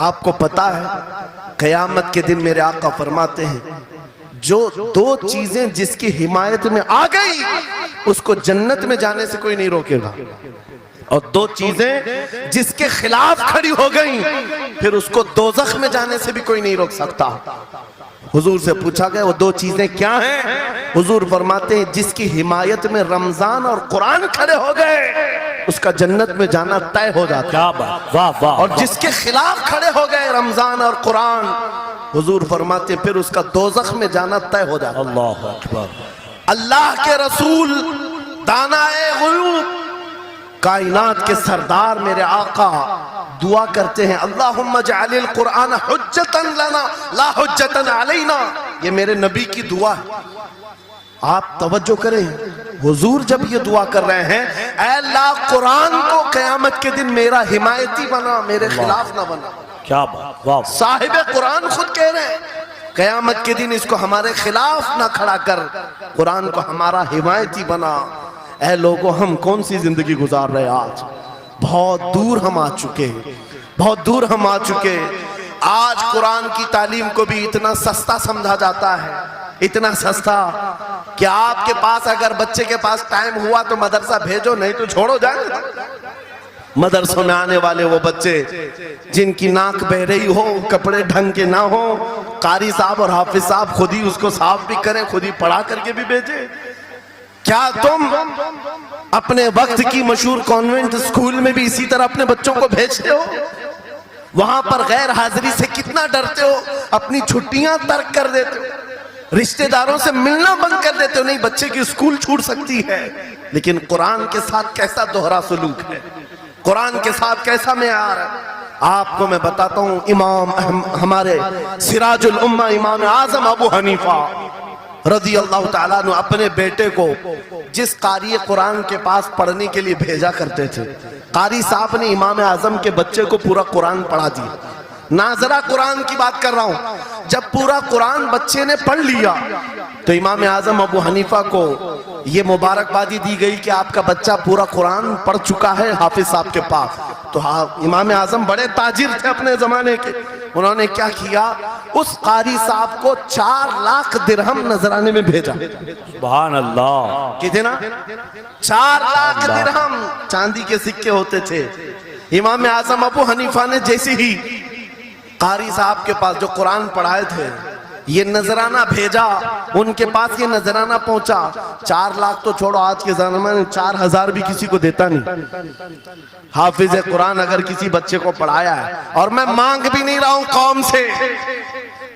آپ کو پتا ہے قیامت کے دن میرے آقا فرماتے ہیں جو دو چیزیں جس کی حمایت میں آ گئی اس کو جنت میں جانے سے کوئی نہیں روکے گا، اور دو چیزیں جس کے خلاف کھڑی ہو گئیں پھر اس کو دوزخ میں جانے سے بھی کوئی نہیں روک سکتا۔ حضور سے پوچھا گیا وہ دو چیزیں کیا ہیں؟ حضور فرماتے ہیں جس کی حمایت میں رمضان اور قرآن کھڑے ہو گئے اس کا جنت میں جانا طے ہو جاتا ہے، اور جس کے خلاف کھڑے ہو گئے رمضان اور قرآن، حضور فرماتے ہیں پھر اس کا دوزخ میں جانا طے ہو جاتا ہے۔ اللہ اکبر۔ اللہ کے رسول دانائے غیوب کائنات کے سردار میرے آقا دعا کرتے ہیں اللہم اجعل القرآن حجتا لنا لا حجتا علینا، یہ میرے نبی کی دعا ہے۔ آپ توجہ کریں، حضور جب یہ دعا کر رہے ہیں اے اللہ قرآن کو قیامت کے دن میرا حمایتی بنا، میرے خلاف نہ بنا۔ کیا بات، واہ۔ صاحب قرآن خود کہہ رہے ہیں قیامت کے دن اس کو ہمارے خلاف نہ کھڑا کر، قرآن کو ہمارا حمایتی بنا۔ اے لوگوں ہم کون سی زندگی گزار رہے آج؟ بہت دور ہم آ چکے، بہت دور ہم آ چکے۔ آج قرآن کی تعلیم کو بھی اتنا سستا سمجھا جاتا ہے، اتنا سستا کہ آپ کے پاس اگر بچے کے پاس ٹائم ہوا تو مدرسہ بھیجو، نہیں تو چھوڑو جائے۔ مدرسوں میں آنے والے وہ بچے جن کی ناک بہ رہی ہو، کپڑے ڈھنگ کے نہ ہو، قاری صاحب اور حافظ صاحب خود ہی اس کو صاف بھی کریں، خود ہی پڑھا کر کے بھی بھیجیں۔ کیا تم اپنے وقت کی مشہور کانوینٹ اسکول میں بھی اسی طرح اپنے بچوں کو بھیجتے ہو؟ وہاں پر غیر حاضری سے کتنا ڈرتے ہو، اپنی چھٹیاں ترک کر دیتے ہو، رشتہ داروں سے ملنا بند کر دیتے ہو، نہیں بچے کی اسکول چھوٹ سکتی ہے۔ لیکن قرآن کے ساتھ کیسا دوہرا سلوک ہے، قرآن کے ساتھ کیسا معیار ہے۔ آپ کو میں بتاتا ہوں امام ہمارے سراج الامہ امام اعظم ابو حنیفہ رضی اللہ تعالیٰ عنہ اپنے بیٹے کو جس قاری قرآن کے پاس پڑھنے کے لیے بھیجا کرتے تھے، قاری صاحب نے امام اعظم کے بچے کو پورا قرآن پڑھا دیا۔ ناظرہ قرآن کی بات کر رہا ہوں، جب پورا قرآن بچے نے پڑھ لیا تو امام اعظم ابو حنیفہ کو یہ مبارکبادی دی گئی کہ آپ کا بچہ پورا قرآن پڑھ چکا ہے حافظ صاحب کے پاس۔ تو امام اعظم بڑے تاجر تھے اپنے زمانے کے، انہوں نے کیا کیا، اس قاری صاحب کو 4 لاکھ درہم نذرانے میں بھیجا۔ سبحان اللہ۔ کتنا؟ 4 لاکھ درہم، چاندی کے سکے ہوتے تھے۔ امام اعظم ابو حنیفہ نے جیسے ہی قاری صاحب کے پاس جو قرآن پڑھائے تھے یہ نذرانہ بھیجا، ان کے پاس یہ نذرانہ پہنچا، 4 لاکھ تو چھوڑو، آج کے زمانے میں 4000 بھی کسی کو دیتا نہیں۔ حافظ قرآن اگر کسی بچے کو پڑھایا ہے، اور میں مانگ بھی نہیں رہا ہوں قوم سے،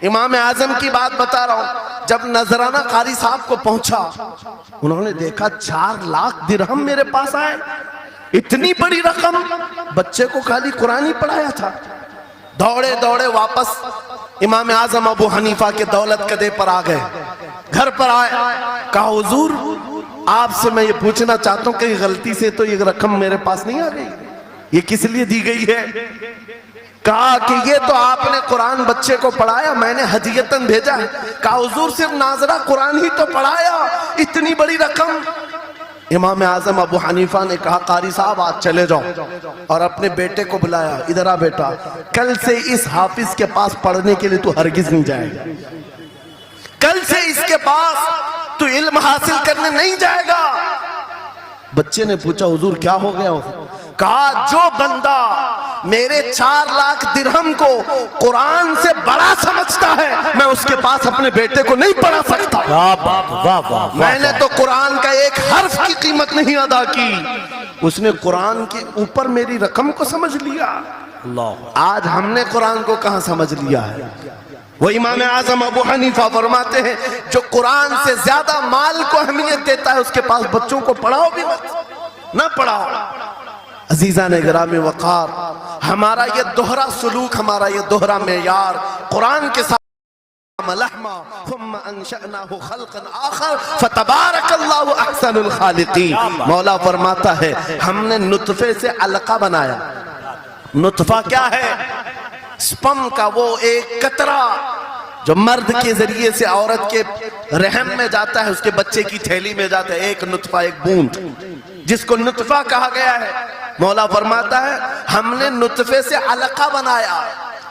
امام اعظم کی بات بتا رہا ہوں، جب نذرانہ قاری صاحب کو پہنچا انہوں نے دیکھا 4 لاکھ درہم میرے پاس آئے، اتنی بڑی رقم، بچے کو خالی قرآن ہی پڑھایا تھا۔ دوڑے دوڑے واپس امام اعظم ابو حنیفہ کے دولت قدے پر آ گئے، گھر پر آئے، کہا حضور آپ سے میں یہ پوچھنا چاہتا ہوں کہ غلطی سے تو یہ رقم میرے پاس نہیں آ گئی، یہ کس لیے دی گئی ہے؟ کہا کہ یہ تو آپ نے قرآن بچے کو پڑھایا، میں نے ہدیتاً بھیجا ہے۔ کہا حضور صرف ناظرہ قرآن ہی تو پڑھایا، اتنی بڑی رقم؟ امام اعظم ابو حنیفہ نے کہا قاری صاحب آج چلے جاؤ، اور اپنے بیٹے کو بلایا، ادھر آ بیٹا، کل سے اس حافظ کے پاس پڑھنے کے لیے تو ہرگز نہیں جائے گا، کل سے اس کے پاس تو علم حاصل کرنے نہیں جائے گا۔ بچے نے پوچھا حضور کیا ہو گیا؟ کہا جو بندہ میرے 4 لاکھ درہم کو قرآن سے بڑا سمجھتا ہے میں اس کے پاس اپنے بیٹے کو نہیں پڑھا سکتا۔ میں نے تو قرآن کا ایک حرف کی قیمت نہیں ادا کی، اس نے قرآن کے اوپر میری رقم کو سمجھ لیا۔ آج ہم نے قرآن کو کہاں سمجھ لیا ہے؟ وہ امام اعظم ابو حنیفہ فرماتے ہیں جو قرآن سے زیادہ مال کو اہمیت دیتا ہے اس کے پاس بچوں کو پڑھاؤ بھی مت، نہ پڑھاؤ۔ عزیزان گرامی وقار، ہمارا یہ دوہرا سلوک، ہمارا یہ دوہرا معیار قرآن کے ساتھ لحما ثم انشأناه خلقا آخر فتبارک اللہ احسن الخالقین۔ مولا فرماتا ہے ہم نے نطفے سے علقہ بنایا۔ نطفہ کیا ہے؟ سپم کا وہ ایک قطرہ جو مرد کے ذریعے سے عورت کے رحم میں جاتا ہے، اس کے بچے کی تھیلی میں جاتا ہے، ایک نطفہ، ایک بوند، جس کو نطفہ کہا گیا ہے۔ مولا فرماتا ہے ہم نے نطفے سے علقہ بنایا،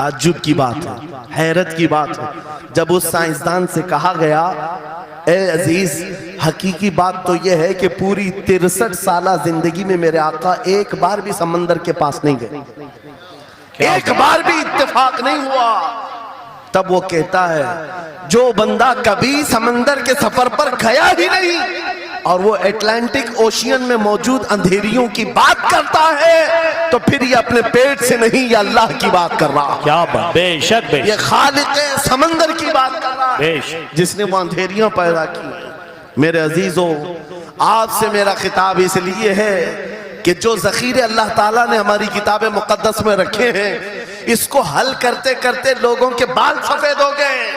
تعجب کی بات ہے، حیرت کی بات ہے جب اس سائنسدان سے کہا گیا اے عزیز حقیقی بات تو یہ ہے کہ پوری 63 سالہ زندگی میں میرے آقا ایک بار بھی سمندر کے پاس نہیں گئے، ایک بار بھی اتفاق نہیں ہوا۔ تب وہ کہتا ہے جو بندہ کبھی سمندر کے سفر پر گیا ہی نہیں اور وہ اٹلانٹک اوشین میں موجود اندھیریوں کی بات کرتا ہے تو پھر یہ اپنے پیٹ سے نہیں، یہ اللہ کی بات کر رہا ہے، کیا بات، بے شک بے یہ شک خالق سمندر کی بات کر رہا ہے بے شک۔ جس نے وہ اندھیریاں پیدا کی۔ میرے عزیزو آپ سے میرا خطاب اس لیے ہے کہ جو ذخیرے اللہ تعالیٰ نے ہماری کتاب مقدس میں رکھے ہیں اس کو حل کرتے کرتے لوگوں کے بال سفید ہو گئے،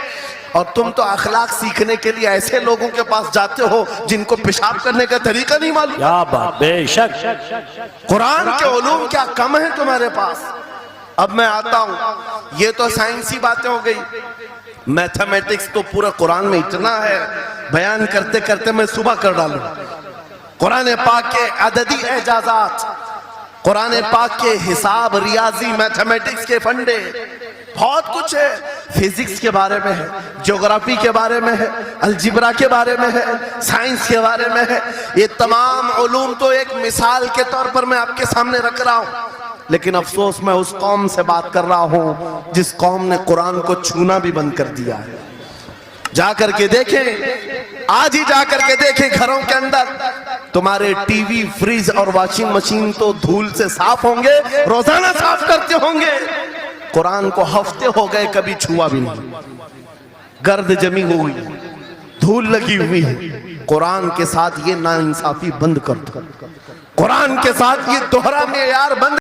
اور تم تو اخلاق سیکھنے کے لیے ایسے لوگوں کے پاس جاتے ہو جن کو پیشاب کرنے کا طریقہ نہیں معلوم۔ کیا بات، بے شک۔ قرآن کے علوم کیا کم ہیں تمہارے پاس؟ اب میں آتا ہوں، یہ تو سائنسی باتیں ہو گئی، میتھمیٹکس تو پورا قرآن میں اتنا ہے بیان کرتے کرتے میں صبح کر ڈالوں۔ قرآن پاک کے عددی اعجازات، قرآن پاک کے حساب، ریاضی، میتھمیٹکس کے فنڈے، بہت کچھ ہے، فزکس کے بارے میں ہے، جغرافی کے بارے میں ہے، الجبرا کے بارے میں ہے، سائنس کے بارے میں ہے۔ یہ تمام علوم تو ایک مثال کے طور پر میں آپ کے سامنے رکھ رہا ہوں، لیکن افسوس میں اس قوم سے بات کر رہا ہوں جس قوم نے قرآن کو چھونا بھی بند کر دیا ہے۔ جا کر کے دیکھیں، آج ہی جا کر کے دیکھیں گھروں کے اندر تمہارے ٹی وی، فریج اور واشنگ مشین تو دھول سے صاف ہوں گے، روزانہ صاف کرتے ہوں گے، قرآن کو ہفتے ہو گئے کبھی چھوا بھی نہیں، گرد جمی ہوئی، دھول لگی ہوئی ہے۔ قرآن کے ساتھ یہ ناانصافی بند کر دو، قرآن کے ساتھ یہ دوہرا معیار بند